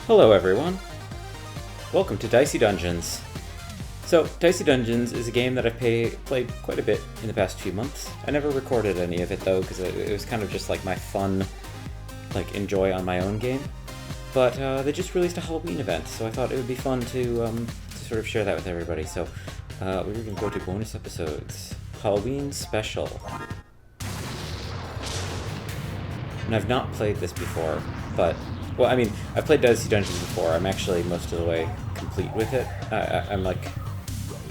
Hello everyone, welcome to Dicey Dungeons. So, Dicey Dungeons is a game that I've played quite a bit in the past few months. I never recorded any of it though, because it was kind of just like my fun, enjoy on my own game. But they just released a Halloween event, so I thought it would be fun to sort of share that with everybody. So, we're going to go to bonus episodes. Halloween special. And I've not played this before, but well, I mean, I've played Dicey Dungeons before. I'm actually most of the way complete with it. I'm like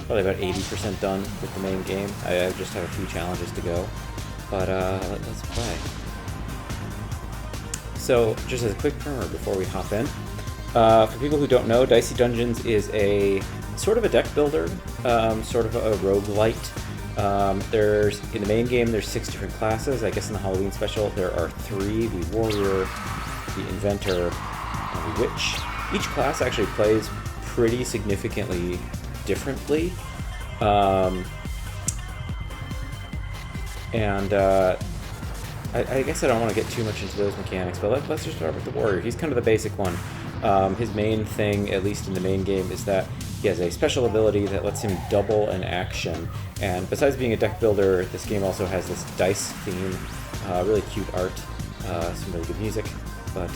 probably about 80% done with the main game. I just have a few challenges to go. But let's play. So, just as a quick primer before we hop in. For people who don't know, Dicey Dungeons is a sort of a deck builder, sort of a roguelite. In the main game, there's 6 different classes. I guess in the Halloween special, there are 3, the Warrior, the Inventor, and the Witch. Each class actually plays pretty significantly differently. I guess I don't want to get too much into those mechanics, but let's just start with the Warrior. He's kind of the basic one. His main thing, at least in the main game, is that he has a special ability that lets him double an action. And besides being a deck builder, this game also has this dice theme, really cute art, some really good music. But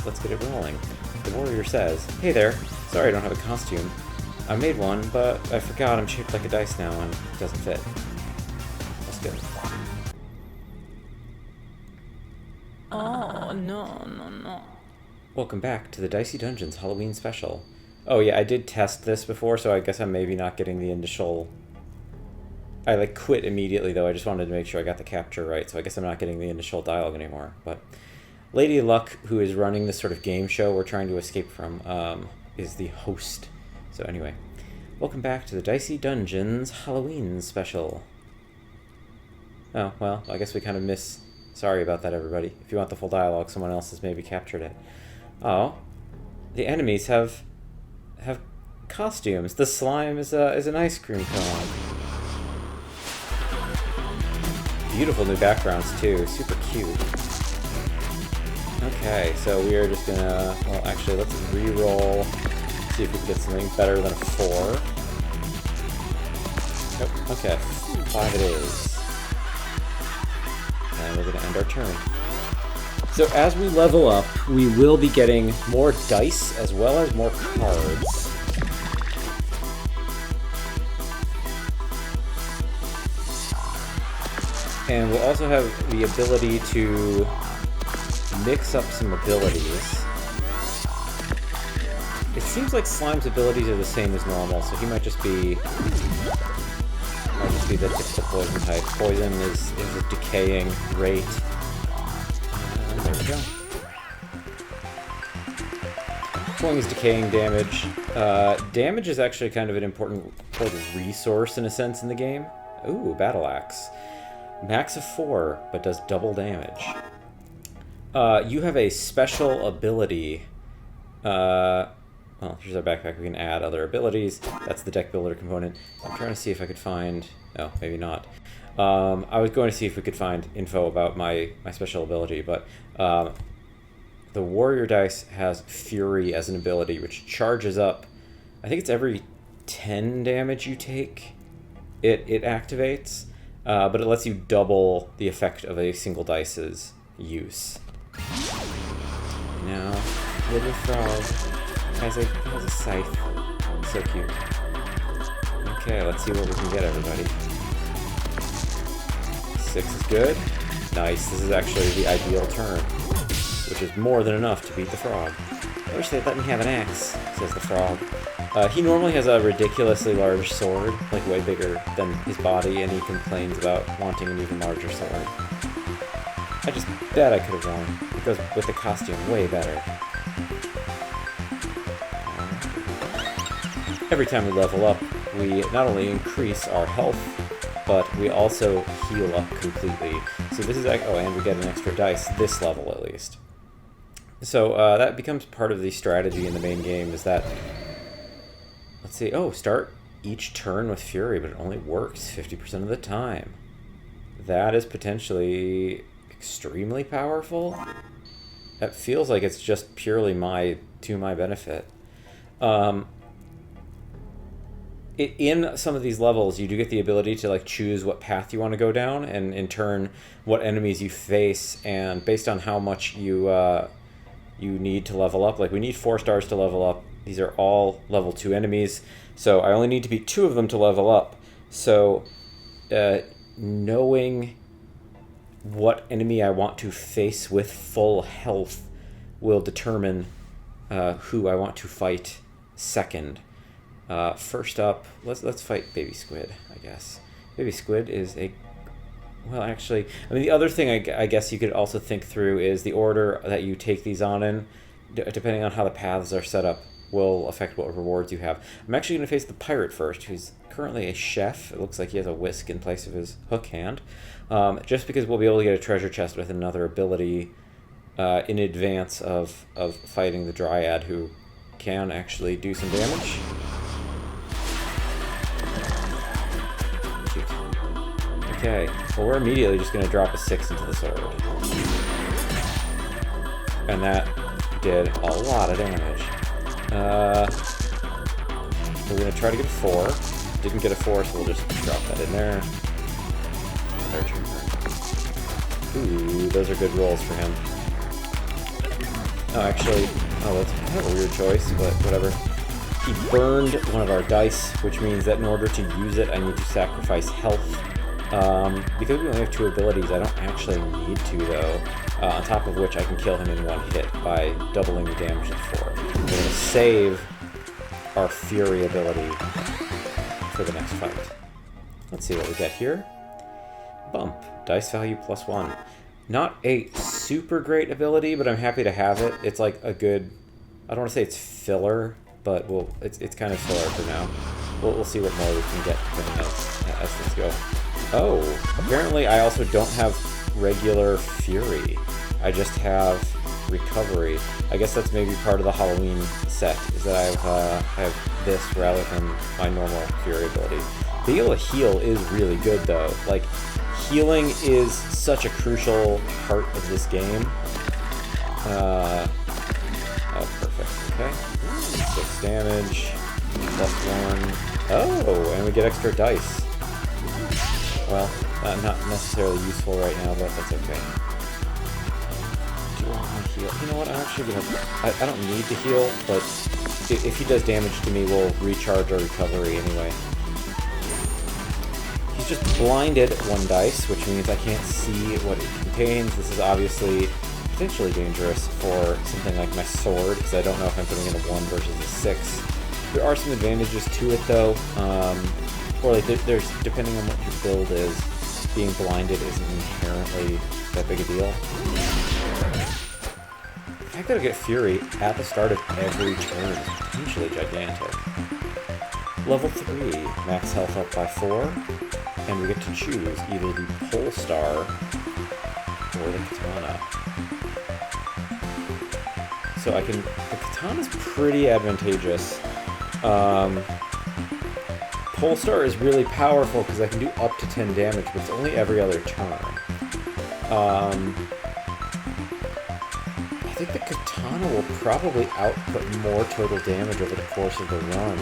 let's get it rolling. The Warrior says, "Hey there, sorry I don't have a costume. I made one, but I forgot I'm shaped like a dice now and it doesn't fit." Let's go. Oh, no. Welcome back to the Dicey Dungeons Halloween special. Oh yeah, I did test this before, so I guess I'm maybe not getting the initial... I quit immediately though, I just wanted to make sure I got the capture right, so I guess I'm not getting the initial dialogue anymore. But Lady Luck, who is running this sort of game show we're trying to escape from, is the host. So anyway, welcome back to the Dicey Dungeons Halloween special. Oh, well, I guess we kind of miss... Sorry about that, everybody. If you want the full dialogue, someone else has maybe captured it. Oh, the enemies have costumes. The slime is an ice cream cone. Beautiful new backgrounds too, super cute. Okay, so we are just gonna, well actually let's re-roll, see if we can get something better than a 4. Nope, okay, 5 it is. And we're gonna end our turn. So as we level up, we will be getting more dice as well as more cards. And we'll also have the ability to mix up some abilities. It seems like Slime's abilities are the same as normal, so he might just be the typical poison type. Poison is a decaying rate. And there we go. Pulling is decaying damage. Damage is actually kind of an important resource in a sense in the game. Ooh, Battle Axe. Max of 4, but does double damage. You have a special ability. Well, here's our backpack. We can add other abilities. That's the deck builder component. I'm trying to see if I could find... Oh, maybe not. I was going to see if we could find info about my special ability, but the Warrior dice has Fury as an ability, which charges up. I think it's every 10 damage you take, it activates. But it lets you double the effect of a single dice's use. Now, Little Frog has a scythe. So cute. Okay, let's see what we can get, everybody. 6 is good. Nice, this is actually the ideal turn, which is more than enough to beat the frog. I wish they'd let me have an axe, says the frog. He normally has a ridiculously large sword, way bigger than his body, and he complains about wanting an even larger sword. I just bet I could have won. It goes with the costume way better. Every time we level up, we not only increase our health, but we also heal up completely. So this is like, oh, and we get an extra dice, this level at least. So that becomes part of the strategy in the main game, is that... Let's see. Oh, start each turn with Fury, but it only works 50% of the time. That is potentially extremely powerful. That feels like it's just purely to my benefit. In some of these levels, you do get the ability to like choose what path you want to go down, and in turn, what enemies you face, and based on how much you need to level up. Like we need 4 stars to level up. These are all level 2 enemies, so I only need to beat 2 of them to level up. So, knowing what enemy I want to face with full health will determine who I want to fight second. First up, let's fight Baby Squid, I guess. Baby Squid is well, actually, I mean, the other thing I guess you could also think through is the order that you take these on in, depending on how the paths are set up, will affect what rewards you have. I'm actually going to face the pirate first, who's currently a chef. It looks like he has a whisk in place of his hook hand, just because we'll be able to get a treasure chest with another ability in advance of fighting the Dryad, who can actually do some damage. Okay, well, we're immediately just going to drop a 6 into the sword. And that did a lot of damage. We're going to try to get a 4. Didn't get a 4, so we'll just drop that in there. Ooh, those are good rolls for him. Oh, actually, that's kind of a weird choice, but whatever. He burned one of our dice, which means that in order to use it, I need to sacrifice health. Because we only have 2 abilities, I don't actually need to, though. On top of which, I can kill him in 1 hit by doubling the damage to 4. We're going to save our Fury ability for the next fight. Let's see what we get here. Bump. Dice value +1. Not a super great ability, but I'm happy to have it. It's like a good... I don't want to say it's filler, but it's kind of filler for now. We'll see what more we can get as things go. Oh, apparently I also don't have regular Fury. I just have Recovery. I guess that's maybe part of the Halloween set, is that I have this rather than my normal Fury ability. Being able to heal is really good, though. Like, healing is such a crucial part of this game. Oh, perfect. Okay. 6 damage. +1. Oh, and we get extra dice. Well, not necessarily useful right now, but that's okay. Do I want to heal? You know what, I'm actually gonna... I don't need to heal, but if he does damage to me, we'll recharge our recovery anyway. He's just blinded 1 dice, which means I can't see what it contains. This is obviously potentially dangerous for something like my sword, because I don't know if I'm putting in a 1 versus a 6. There are some advantages to it, though. Or like there's, depending on what your build is, being blinded isn't inherently that big a deal. The fact that I get Fury at the start of every turn is potentially gigantic. Level 3, max health up by 4, and we get to choose either the Pole Star or the Katana. So I can... The Katana's pretty advantageous. Pole Star is really powerful because I can do up to 10 damage, but it's only every other turn. I think the Katana will probably output more total damage over the course of the run.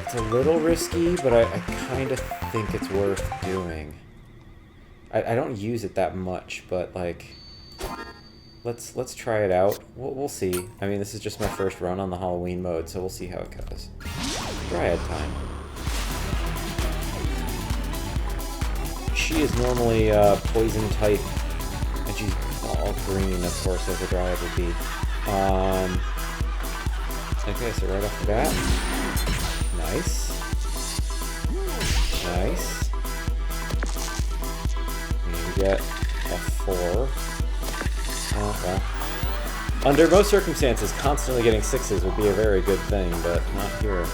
It's a little risky, but I kind of think it's worth doing. I don't use it that much, but like... Let's try it out. We'll see. I mean, this is just my first run on the Halloween mode, so we'll see how it goes. Dryad time. She is normally poison type, and she's all green, of course, as a Dryad would be. Okay, so right off the bat. Nice. Nice. And we get a 4. Oh, well. Under most circumstances, constantly getting 6s would be a very good thing, but not here.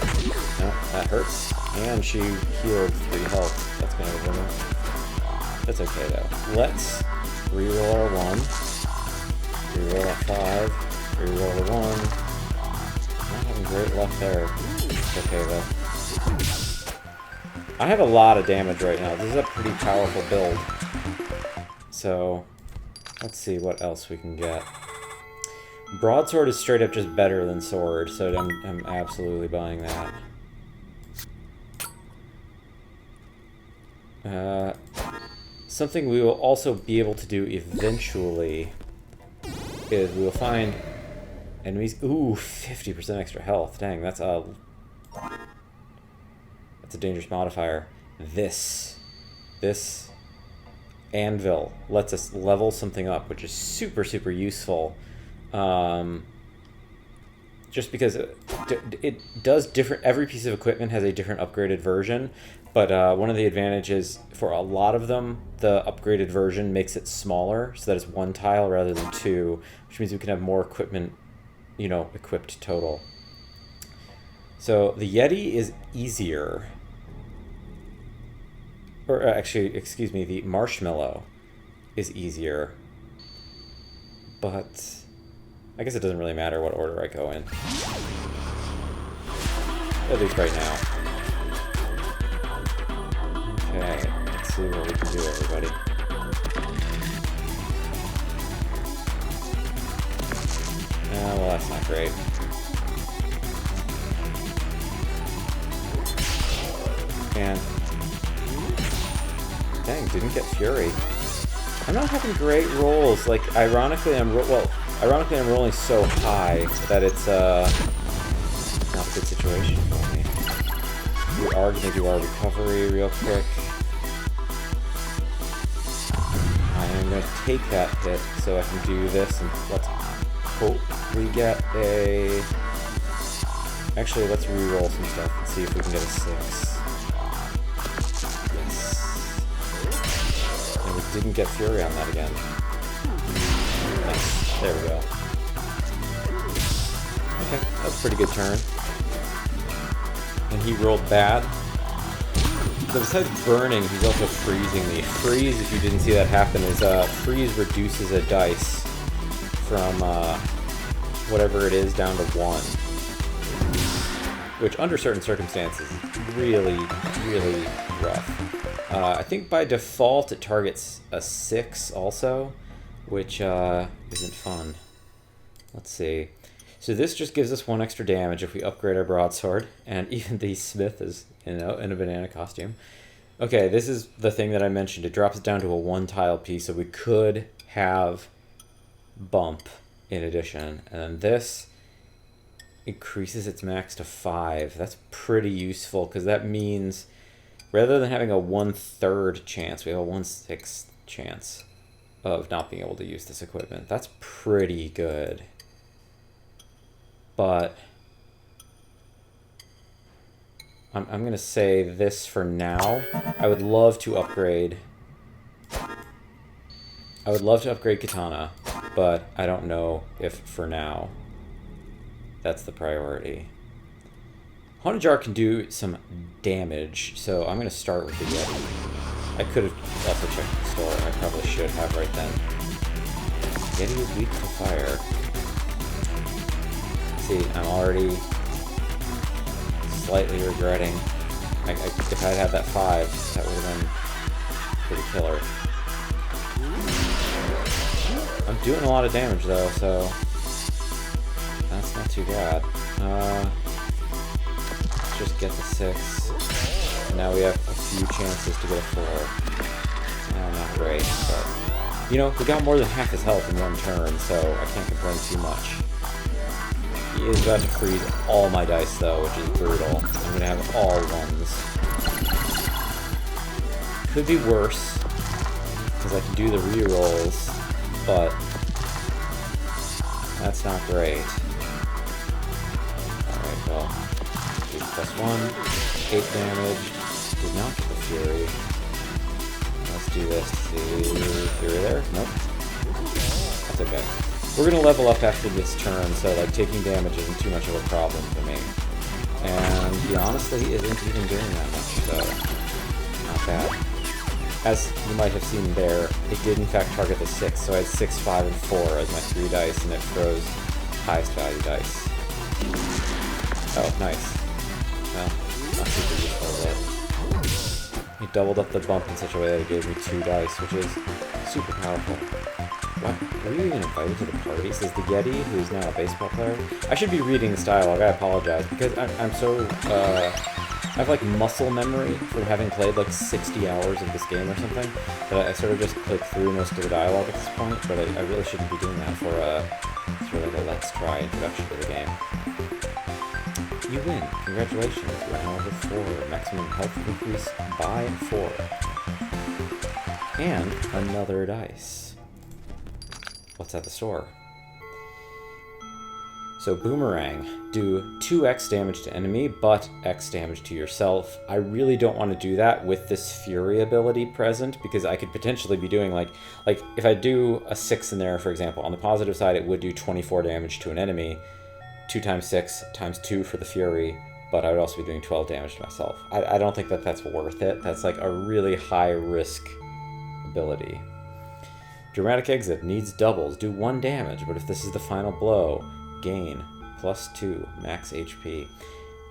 No, that hurts. And she healed 3 health. That's kind of a winner. That's okay, though. Let's reroll our 1. Reroll that 5. Reroll the 1. Not having great luck there. It's okay, though. I have a lot of damage right now. This is a pretty powerful build. So... Let's see what else we can get. Broadsword is straight up just better than sword, so I'm absolutely buying that. Something we will also be able to do eventually is we will find enemies. Ooh, 50% extra health. Dang, that's a dangerous modifier. This anvil lets us level something up, which is super useful. Just because it does different. Every piece of equipment has a different upgraded version, but one of the advantages for a lot of them, the upgraded version makes it smaller, so that it's one tile rather than two, which means we can have more equipment, you know, equipped total. So the Yeti is easier. Or actually, excuse me, the Marshmallow is easier. But I guess it doesn't really matter what order I go in. At least right now. Okay, let's see what we can do, everybody. Well, that's not great. And dang, didn't get Fury. I'm not having great rolls. Like, ironically, I'm rolling so high that it's not a good situation for me. We are gonna do our recovery real quick. I am gonna take that hit so I can do this, and let's hope we get a. Actually, let's re-roll some stuff and see if we can get a 6. Didn't get Fury on that again. Nice. There we go. Okay, that's a pretty good turn. And he rolled bad. So besides burning, he's also freezing me. Freeze, if you didn't see that happen, is freeze reduces a dice from whatever it is down to 1. Which, under certain circumstances, is really rough. I think by default it targets a 6 also, which isn't fun. Let's see. So this just gives us 1 extra damage if we upgrade our broadsword, and even the smith is, you know, in a banana costume. Okay, this is the thing that I mentioned. It drops it down to a 1-tile piece, so we could have bump in addition. And then this increases its max to 5. That's pretty useful, because that means rather than having a 1/3 chance, we have a 1/6 chance of not being able to use this equipment. That's pretty good. But I'm going to say this for now. I would love to upgrade Katana, but I don't know if for now that's the priority. Haunted Jar can do some damage, so I'm going to start with the Yeti. I could have also checked the store. I probably should have right then. Yeti is weak to fire. See, I'm already slightly regretting. If I had had that 5, that would have been pretty killer. I'm doing a lot of damage though, so that's not too bad. Just get the 6. And now we have a few chances to get a 4. Not great, but you know, we got more than half his health in 1 turn, so I can't complain too much. He is about to freeze all my dice though, which is brutal. I'm gonna have all 1s. Could be worse, because I can do the re-rolls, but that's not great. Alright, well. +1, 8 damage, did not get the Fury. Let's do this to see Fury there. Nope. That's okay. We're gonna level up after this turn, so like taking damage isn't too much of a problem for me. And he honestly isn't even doing that much, so not bad. As you might have seen there, it did in fact target the 6, so I had 6, 5, and 4 as my 3 dice, and it froze highest value dice. Oh, nice. Well, not super useful, but he doubled up the bump in such a way that it gave me 2 dice, which is super powerful. What? Were you even invited to the party? Says the Yeti, who's now a baseball player. I should be reading this dialogue, I apologize, because I'm so, I have like muscle memory from having played like 60 hours of this game or something, that I sort of just click through most of the dialogue at this point, but I really shouldn't be doing that for sort of like a let's try introduction to the game. You win. Congratulations. You're now over 4. Maximum health increase by 4. And another dice. What's at the store? So Boomerang. Do 2x damage to enemy, but x damage to yourself. I really don't want to do that with this Fury ability present, because I could potentially be doing like if I do a 6 in there, for example, on the positive side it would do 24 damage to an enemy, 2 times 6 times 2 for the Fury, but I would also be doing 12 damage to myself. I don't think that that's worth it. That's like a really high risk ability. Dramatic Exit needs doubles. Do 1 damage, but if this is the final blow, gain +2 max HP.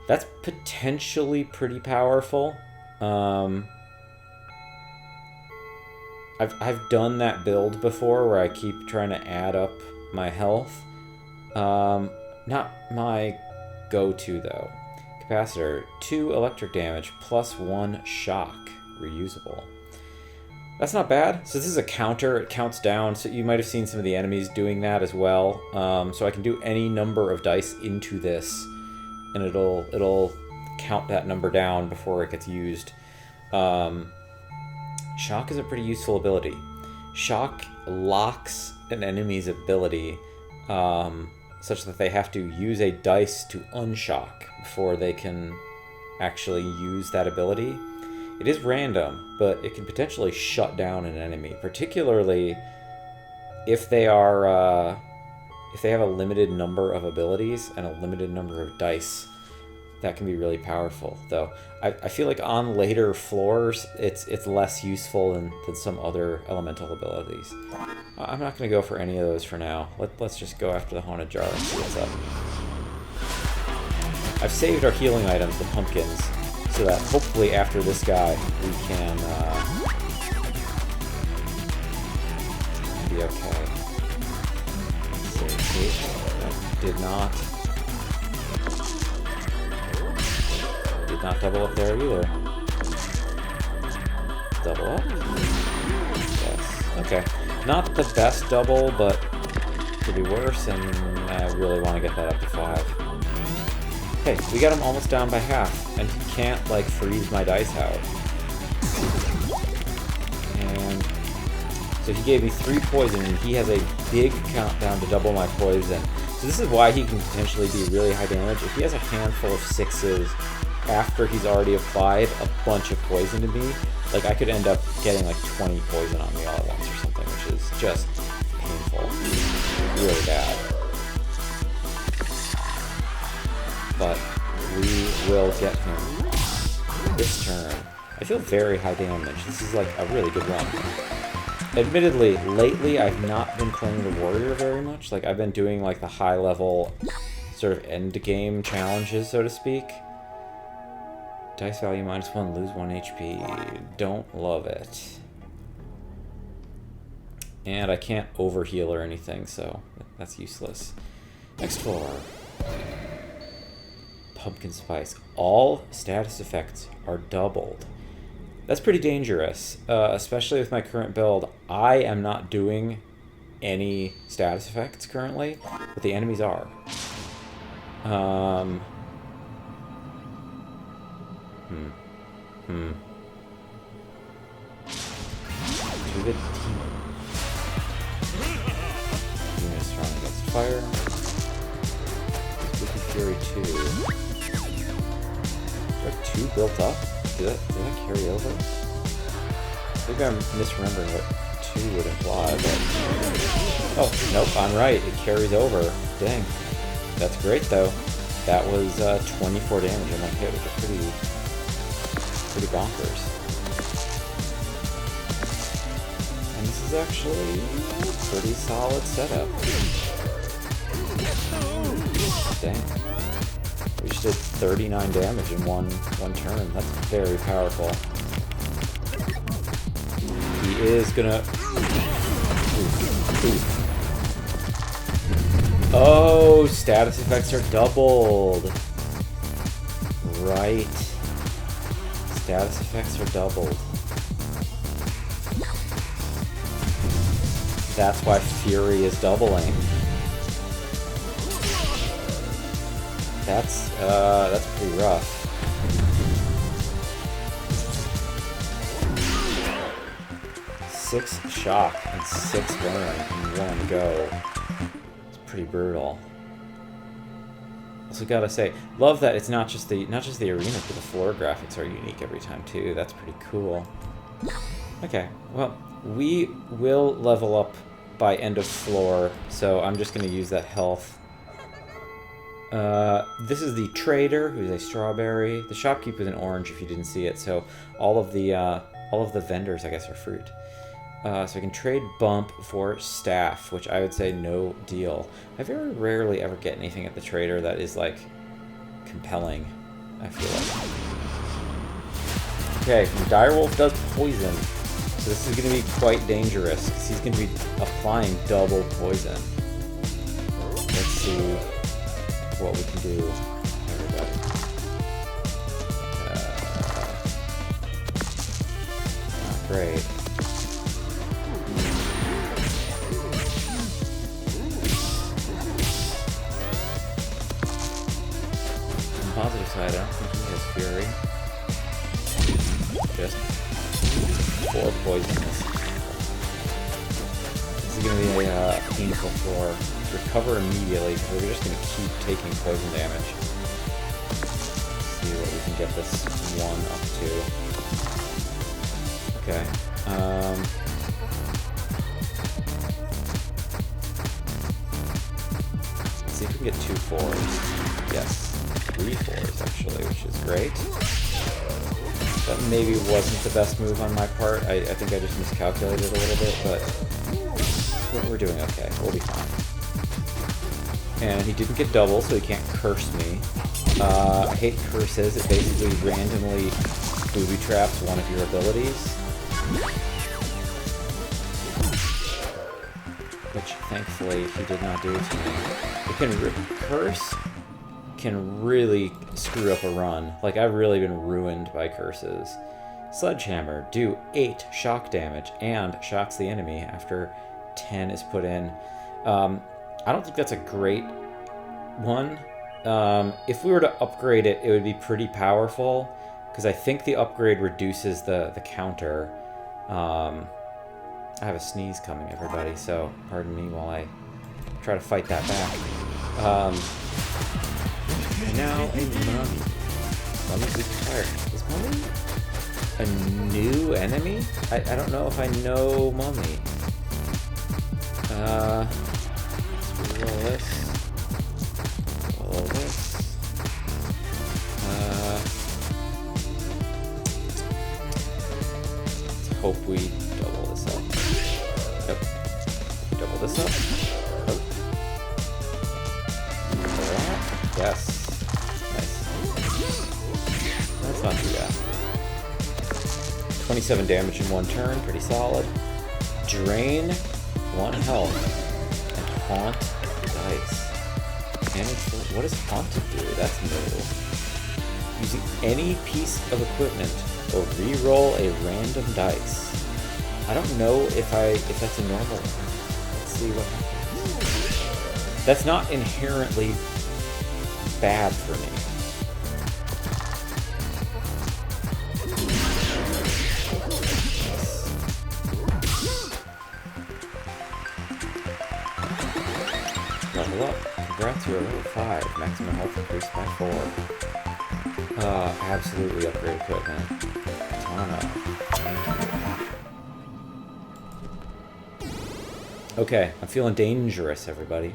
That's potentially pretty powerful. I've done that build before where I keep trying to add up my health. Not my go-to though. Capacitor, 2 electric damage +1 shock. Reusable. That's not bad. So this is a counter, it counts down, so you might have seen some of the enemies doing that as well. So I can do any number of dice into this, and it'll count that number down before it gets used. Shock is a pretty useful ability. Shock locks an enemy's ability, such that they have to use a dice to unshock before they can actually use that ability. It is random, but it can potentially shut down an enemy, particularly if they are if they have a limited number of abilities and a limited number of dice. That can be really powerful, though. I feel like on later floors, it's less useful than some other elemental abilities. I'm not going to go for any of those for now. Let's just go after the Haunted Jar and see what's up. I've saved our healing items, the pumpkins, so that hopefully after this guy we can be okay. Did not double up there either. Double up? Yes. Okay. Not the best double, but could be worse, and I really want to get that up to 5. Hey, we got him almost down by half, and he can't, like, freeze my dice out. And so he gave me 3 poison, and he has a big countdown to double my poison. So this is why he can potentially be really high damage. If he has a handful of 6s after he's already applied a bunch of poison to me, like, I could end up getting, like, 20 poison on me all at once or something, which is just painful. Really bad. But we will get him this turn. I feel very high damage. This is like a really good run. Admittedly, lately I've not been playing the warrior very much. Like, I've been doing like the high level sort of end game challenges, so to speak. Dice value -1, lose 1 HP. Don't love it. And I can't overheal or anything, so that's useless. Next floor. Pumpkin Spice. All status effects are doubled. That's pretty dangerous, especially with my current build. I am not doing any status effects currently, but the enemies are. To the Demon is strong against fire. Spooky Fury 2. Do I have 2 built up? Did that carry over? I think I'm misremembering what 2 would imply, but... Oh, nope, I'm right. It carries over. Dang. That's great, though. That was 24 damage on that hit, which is pretty bonkers. And this is actually a pretty solid setup. Dang. We just did 39 damage in one turn. That's very powerful. He is gonna... Oof. Oof. Oh, status effects are doubled. Right. Status effects are doubled. That's why Fury is doubling. That's pretty rough. Six shock and 6 burn in one go. It's pretty brutal. Also gotta say, love that it's not just the arena, but the floor graphics are unique every time too. That's pretty cool. Okay, well, we will level up by end of floor, so I'm just gonna use that health. This is the trader, who's a strawberry. The shopkeeper is an orange, if you didn't see it. So all of the vendors, I guess, are fruit. So I can trade bump for staff, which I would say no deal. I very rarely ever get anything at the trader that is like compelling, I feel like. Okay, Direwolf does poison, so this is going to be quite dangerous because he's going to be applying double poison. Let's see what we can do, everybody. Not great. On the positive side, I don't think he has Fury. Just 4 poisons. This is going to be a painful floor. Recover immediately, because we're just going to keep taking poison damage. Let's see what we can get this one up to. Okay. Let's see if we can get 2 4s. Yes. 3 4s, actually, which is great. That maybe wasn't the best move on my part. I think I just miscalculated a little bit, but we're doing okay. We'll be fine. And he didn't get double, so he can't curse me. I hate curses. It basically randomly booby traps one of your abilities. Which, thankfully, he did not do to me. Curse can really screw up a run. Like, I've really been ruined by curses. Sledgehammer, do 8 shock damage and shocks the enemy after 10 is put in. I don't think that's a great one. If we were to upgrade it, it would be pretty powerful, because I think the upgrade reduces the counter. I have a sneeze coming, everybody, so pardon me while I try to fight that back. Now a mummy. Mummy's retired. Is Mummy a new enemy? I don't know if I know Mummy. Let's roll this. Roll this. Let's hope we double this up. Yep. Double this up. Oh. Yes. Nice. That's not too bad. 27 damage in one turn. Pretty solid. Drain 1 health. And haunt dice. What does Haunted do? That's new. Using any piece of equipment or re-roll a random dice. I don't know if that's a normal one. Let's see what happens. That's not inherently bad for me. Level up. Congrats, you're level 5. Maximum health increased by 4. Absolutely upgrade equipment. Katana. Okay, I'm feeling dangerous, everybody.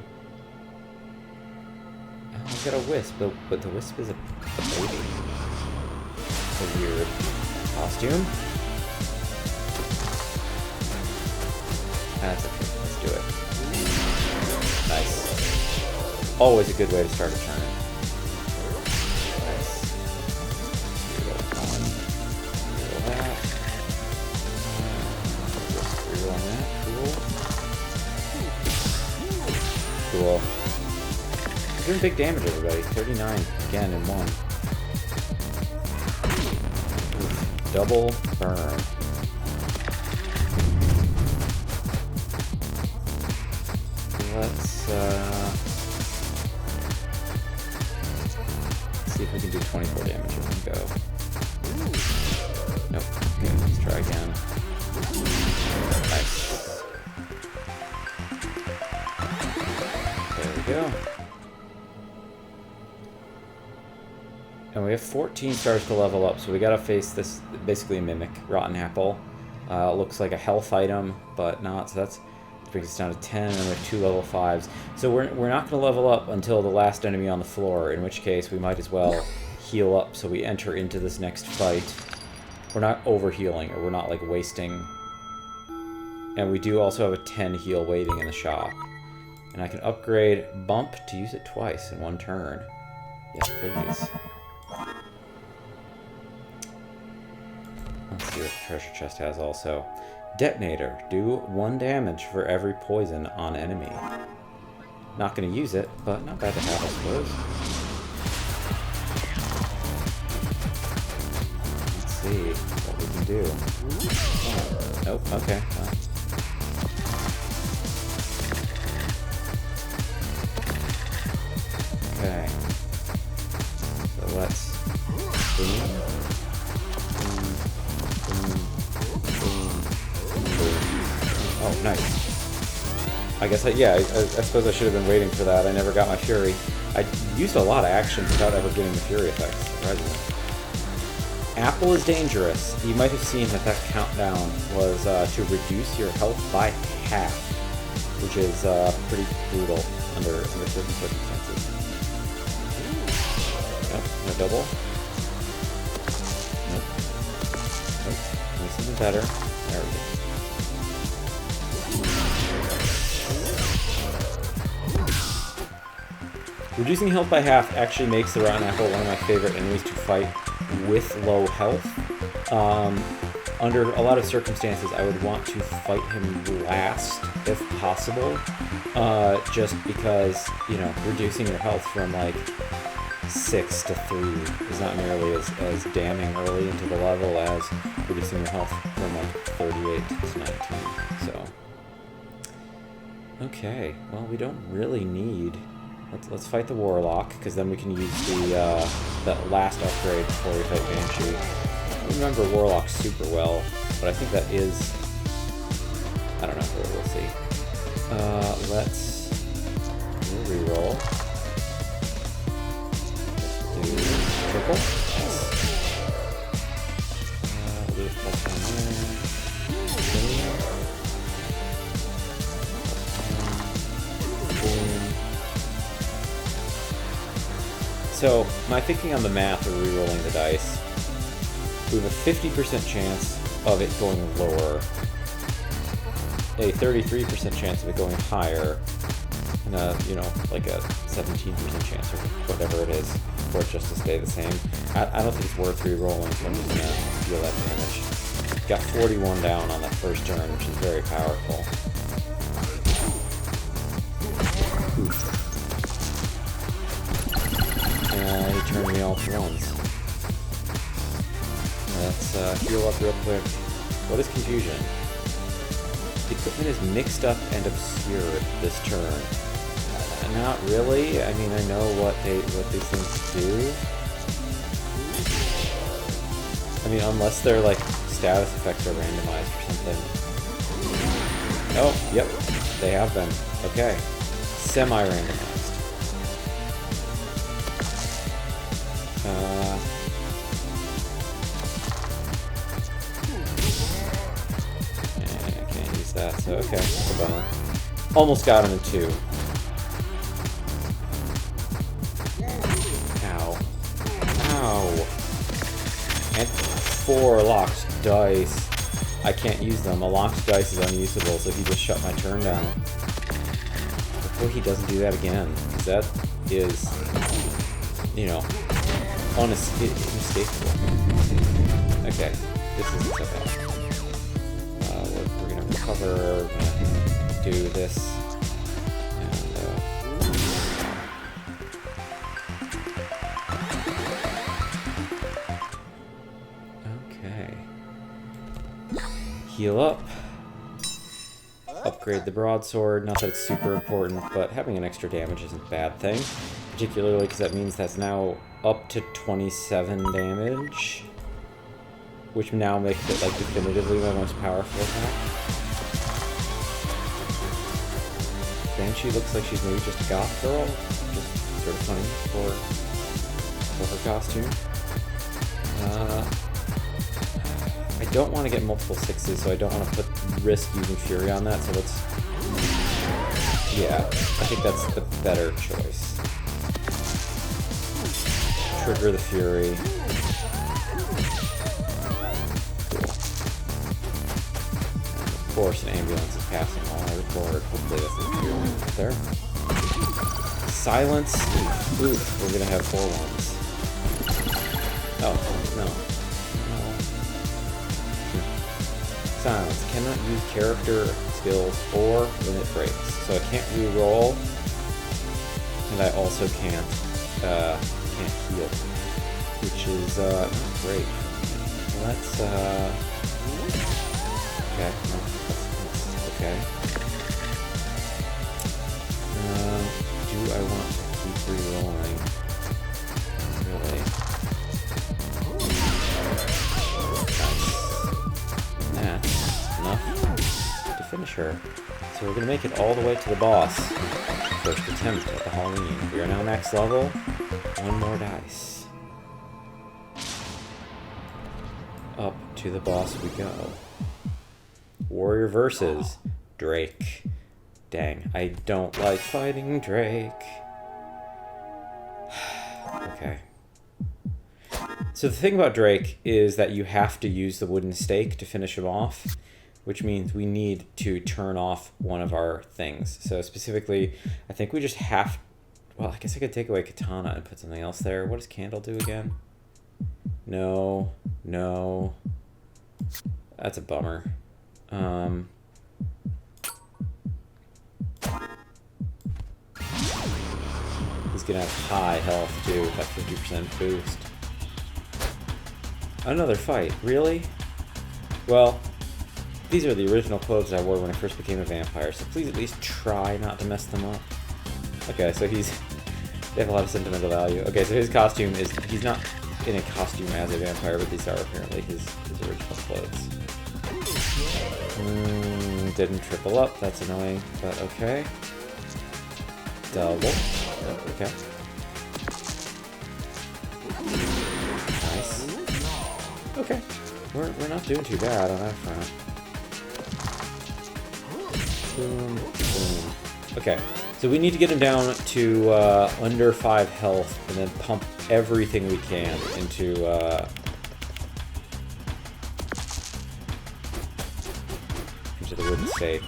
I've got a wisp, but the wisp is a baby. It's a weird costume. That's okay. Let's do it. Nice. Always a good way to start a turn. Nice. Reroll 1. Reroll that. Just reroll that. Cool. doing big damage, everybody. 39 again in one. Oof. Double burn. Let's see if we can do 24 damage in one go. Nope. Okay, let's try again. Nice. There we go. And we have 14 stars to level up, so we gotta face this, basically a mimic, Rotten Apple. Looks like a health item, but not, so that's brings us down to 10, and we have 2 level 5s. So we're not going to level up until the last enemy on the floor, in which case we might as well heal up so we enter into this next fight. We're not over-healing, or we're not, like, wasting. And we do also have a 10 heal waiting in the shop. And I can upgrade Bump to use it twice in one turn. Yes, please. Let's see what the treasure chest has also. Detonator. Do 1 damage for every poison on enemy. Not going to use it, but not bad to have, I suppose. Let's see what we can do. Oh, nope, okay. Okay. So let's... Boom. Oh, nice. I guess, I suppose I should have been waiting for that. I never got my Fury. I used a lot of action without ever getting the Fury effects, surprisingly. Apple is dangerous. You might have seen that countdown was to reduce your health by half, which is pretty brutal under certain circumstances. Nope, no double. Nope. Nope. Give me something better. There we go. Reducing health by half actually makes the Rotten Apple one of my favorite enemies to fight with low health. Under a lot of circumstances, I would want to fight him last, if possible, just because, reducing your health from, 6 to 3 is not nearly as damning early into the level as reducing your health from, 38 to 19, so... Okay, well, we don't really need... Let's fight the Warlock, because then we can use that last upgrade before we fight Banshee. I remember Warlock super well, but I think that is... I don't know, we'll see. We'll reroll. Do triple. We'll do a plus one there. So, my thinking on the math of re-rolling the dice, we have a 50% chance of it going lower, a 33% chance of it going higher, and a 17% chance or whatever it is for it just to stay the same. I don't think it's worth re-rolling, so I'm just going to deal that damage. Got 41 down on that first turn, which is very powerful. Oof. He turned me all to ones. Let's heal up real quick. What is confusion? The equipment is mixed up and obscured this turn. Not really. I mean, I know what these things do. I mean, unless they're like status effects are randomized or something. Oh, yep, they have been. Okay, semi-randomized. I can't use that, so okay, that's a bummer. Almost got him in 2. Ow. Ow. And 4 locked dice. I can't use them. A locked dice is unusable, so he just shut my turn down. Hopefully he doesn't do that again, because that is, unescapable. Okay, this isn't so bad. We're gonna recover, we're gonna... do this, and Heal up. Upgrade the broadsword. Not that it's super important, but having an extra damage isn't a bad thing. Particularly because that means that's now up to 27 damage. Which now makes it, like, definitively my most powerful attack. Banshee looks like she's maybe just a goth girl. Just sort of funny for her costume. I don't want to get multiple 6s, so I don't want to risk using Fury on that, so let's... Yeah, I think that's the better choice. Trigger the Fury. Cool. And of course, an ambulance is passing all over the board. Hopefully that's the Fury right there. Silence. Oof, we're gonna have 4 ones. Oh, no. Silence. Cannot use character skills or limit breaks. So I can't re-roll, and I also can't heal, which is not great. Let's okay, no, that's okay. Do I want to keep re-rolling? Really? That's enough to finish her. So we're going to make it all the way to the boss. First attempt at the Halloween. We are now max level. 1 more dice. Up to the boss we go. Warrior versus Drake. Dang, I don't like fighting Drake. Okay. So the thing about Drake is that you have to use the wooden stake to finish him off, which means we need to turn off one of our things. So specifically, I think we just have... Well, I guess I could take away Katana and put something else there. What does Candle do again? No. No. That's a bummer. He's gonna have high health too, that 50% boost. Another fight, really? Well, these are the original clothes I wore when I first became a vampire, so please at least try not to mess them up. Okay, so they have a lot of sentimental value. Okay, so his costume is, he's not in a costume as a vampire, but these are apparently his original clothes. Didn't triple up, that's annoying, but okay. Double. Oh, okay. Nice. Okay. We're not doing too bad on that front. Boom, boom. Okay. So we need to get him down to under 5 health and then pump everything we can into the wooden stake.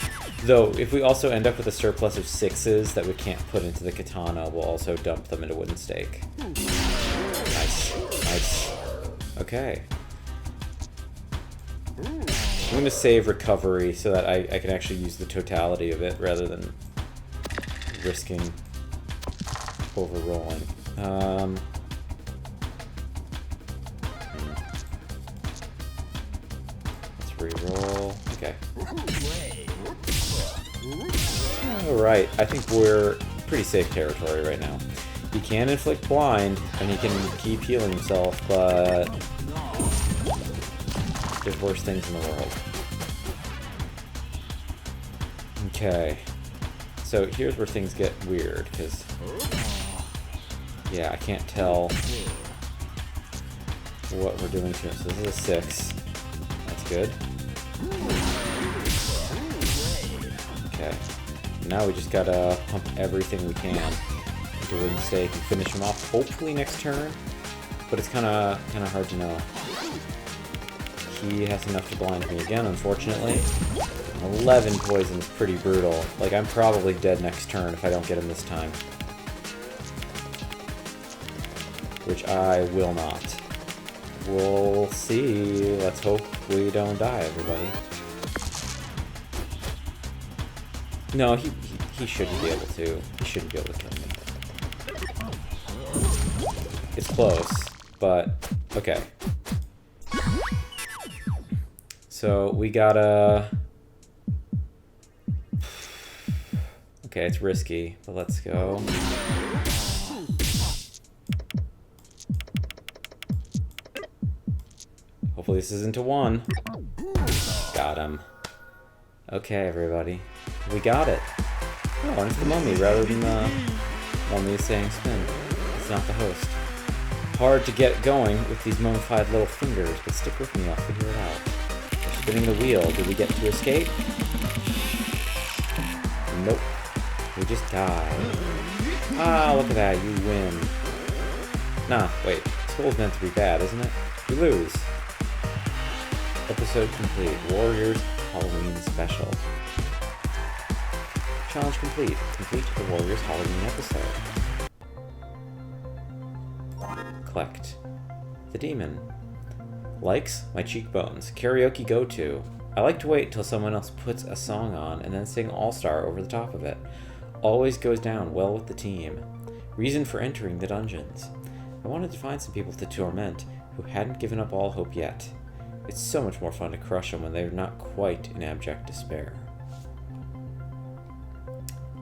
Though, if we also end up with a surplus of 6s that we can't put into the katana, we'll also dump them into wooden stake. Nice. Nice. Okay. I'm going to save recovery so that I can actually use the totality of it rather than risking overrolling. Let's re-roll. Okay. Alright, I think we're pretty safe territory right now. He can inflict blind, and he can keep healing himself, but there's worse things in the world. Okay. So here's where things get weird, because... yeah, I can't tell what we're doing to him. So this is a 6. That's good. Okay. Now we just gotta pump everything we can into wooden stake and finish him off, hopefully next turn, but it's kinda hard to know. He has enough to blind me again, unfortunately. 11 poison is pretty brutal. Like, I'm probably dead next turn if I don't get him this time. Which I will not. We'll see. Let's hope we don't die, everybody. No, he shouldn't be able to. He shouldn't be able to kill me. It's close, but okay. So we gotta... Okay, it's risky, but let's go. Hopefully this isn't a 1. Got him. Okay, everybody. We got it. Oh, and it's the mummy rather than the mummy saying spin. It's not the host. Hard to get going with these mummified little fingers, but stick with me, I'll figure it out. We're spinning the wheel. Did we get to escape? Nope. We just died. Ah, look at that, you win. Nah, wait. School's meant to be bad, isn't it? You lose. Episode complete. Warriors Halloween Special. Challenge complete. Complete the Warriors Halloween episode. Collect. The Demon. Likes my cheekbones. Karaoke go-to. I like to wait until someone else puts a song on and then sing All-Star over the top of it. Always goes down well with the team. Reason for entering the dungeons. I wanted to find some people to torment who hadn't given up all hope yet. It's so much more fun to crush them when they're not quite in abject despair.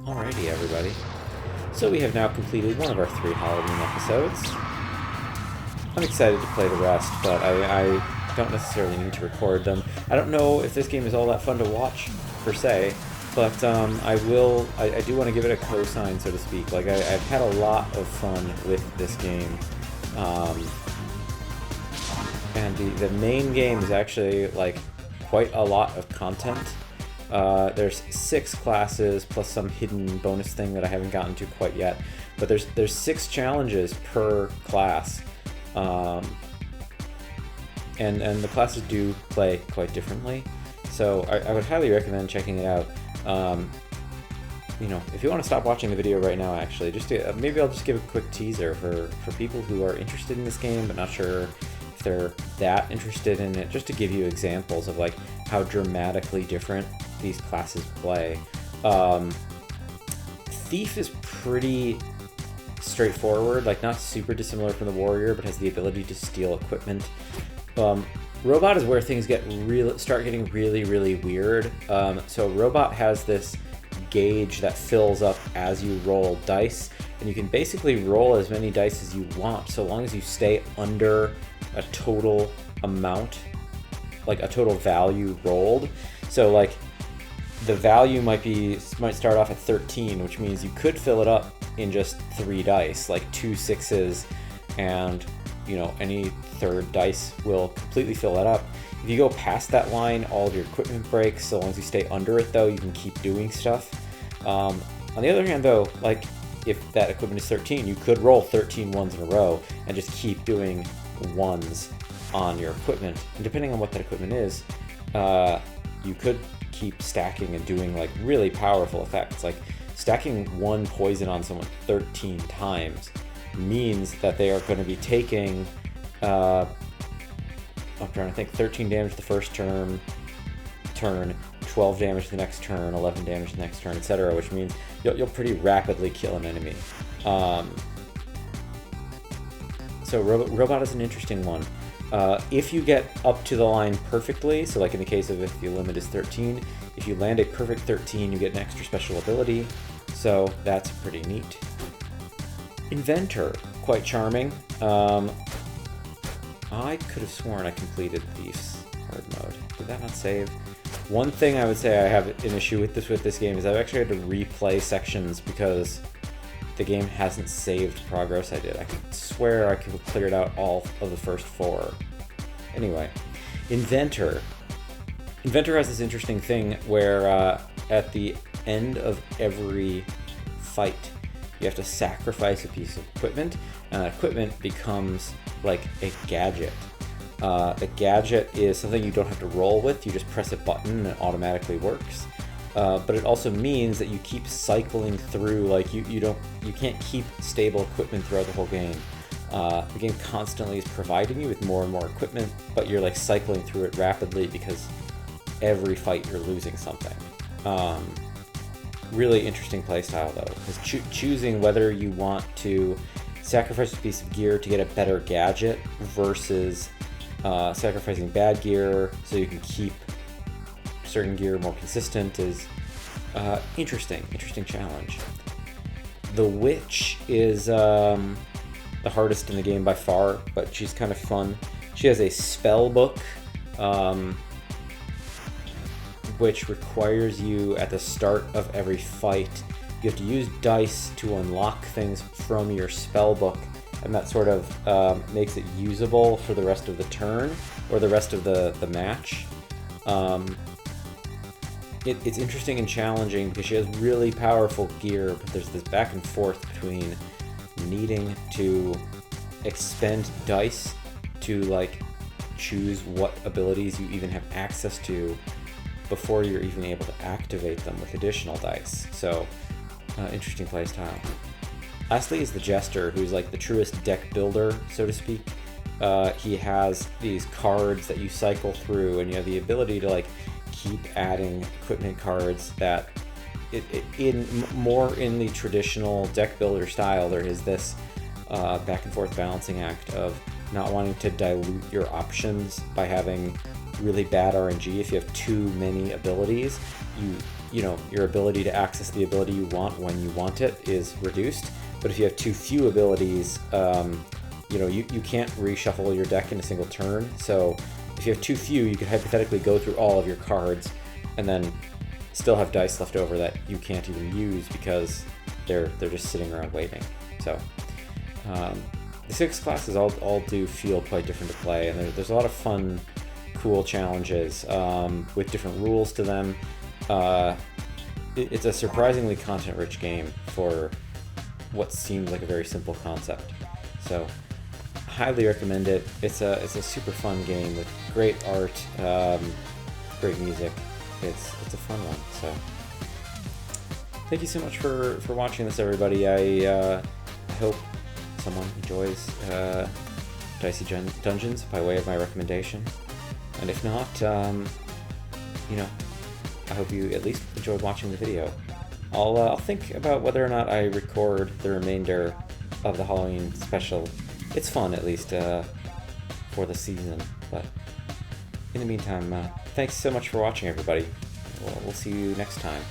Alrighty, everybody. So we have now completed one of our 3 Halloween episodes. I'm excited to play the rest, but I don't necessarily need to record them. I don't know if this game is all that fun to watch, per se, but I do want to give it a cosign, so to speak. Like, I've had a lot of fun with this game. And the main game is actually, like, quite a lot of content. There's 6 classes plus some hidden bonus thing that I haven't gotten to quite yet. But there's 6 challenges per class. And the classes do play quite differently. So I would highly recommend checking it out. You know, if you want to stop watching the video right now, actually, just maybe I'll just give a quick teaser for people who are interested in this game but not sure if they're that interested in it, just to give you examples of like how dramatically different these classes play. Thief is pretty straightforward, like not super dissimilar from the Warrior, but has the ability to steal equipment. Robot is where things start getting really weird. So Robot has this gauge that fills up as you roll dice, and you can basically roll as many dice as you want so long as you stay under a total amount, like a total value rolled. So like the value might start off at 13, which means you could fill it up in just 3 dice, like 2 6s, and you know, any third dice will completely fill that up. If you go past that line, all of your equipment breaks. So long as you stay under it, though, you can keep doing stuff. On the other hand, though, like if that equipment is 13, you could roll 13 ones in a row and just keep doing ones on your equipment. And depending on what that equipment is, you could keep stacking and doing like really powerful effects. Like stacking 1 poison on someone 13 times means that they are going to be taking, I'm trying to think, 13 damage the first turn, 12 damage the next turn, 11 damage the next turn, etc., which means you'll pretty rapidly kill an enemy. So Robot is an interesting one. If you get up to the line perfectly, so like in the case of if your limit is 13, if you land a perfect 13, you get an extra special ability, so that's pretty neat. Inventor, quite charming. I could have sworn I completed Thief's hard mode. Did that not save? One thing I would say I have an issue with this game is I've actually had to replay sections because the game hasn't saved progress I did. I could swear I could have cleared out all of the first 4. Anyway, Inventor. Inventor has this interesting thing where at the end of every fight, you have to sacrifice a piece of equipment, and that equipment becomes like a gadget. The gadget is something you don't have to roll with, you just press a button and it automatically works. But it also means that you keep cycling through, like you can't keep stable equipment throughout the whole game. The game constantly is providing you with more and more equipment, but you're like cycling through it rapidly because every fight you're losing something. Really interesting playstyle though, because choosing whether you want to sacrifice a piece of gear to get a better gadget versus sacrificing bad gear so you can keep certain gear more consistent is interesting challenge. The witch is the hardest in the game by far, but she's kind of fun. She has a spell book, which requires you at the start of every fight, you have to use dice to unlock things from your spell book, and that sort of makes it usable for the rest of the turn or the rest of the match. It's interesting and challenging because she has really powerful gear, but there's this back and forth between needing to expend dice to like choose what abilities you even have access to before you're even able to activate them with additional dice. So, interesting playstyle. Lastly is the Jester, who's like the truest deck builder, so to speak. He has these cards that you cycle through, and you have the ability to like keep adding equipment cards that more in the traditional deck builder style, there is this back and forth balancing act of not wanting to dilute your options by having really bad RNG. If you have too many abilities, you know your ability to access the ability you want when you want it is reduced. But if you have too few abilities, you can't reshuffle your deck in a single turn. So if you have too few, you could hypothetically go through all of your cards and then still have dice left over that you can't even use because they're just sitting around waiting. So the 6 classes all do feel quite different to play, and there's a lot of fun, cool challenges with different rules to them. It's a surprisingly content-rich game for what seems like a very simple concept. So highly recommend it. It's a super fun game with great art, great music. It's a fun one. So thank you so much for watching this, everybody. I hope someone enjoys Dicey Dungeons by way of my recommendation, and if not, I hope you at least enjoyed watching the video. I'll think about whether or not I record the remainder of the Halloween special. It's fun, at least, for the season. But in the meantime, thanks so much for watching, everybody. We'll see you next time.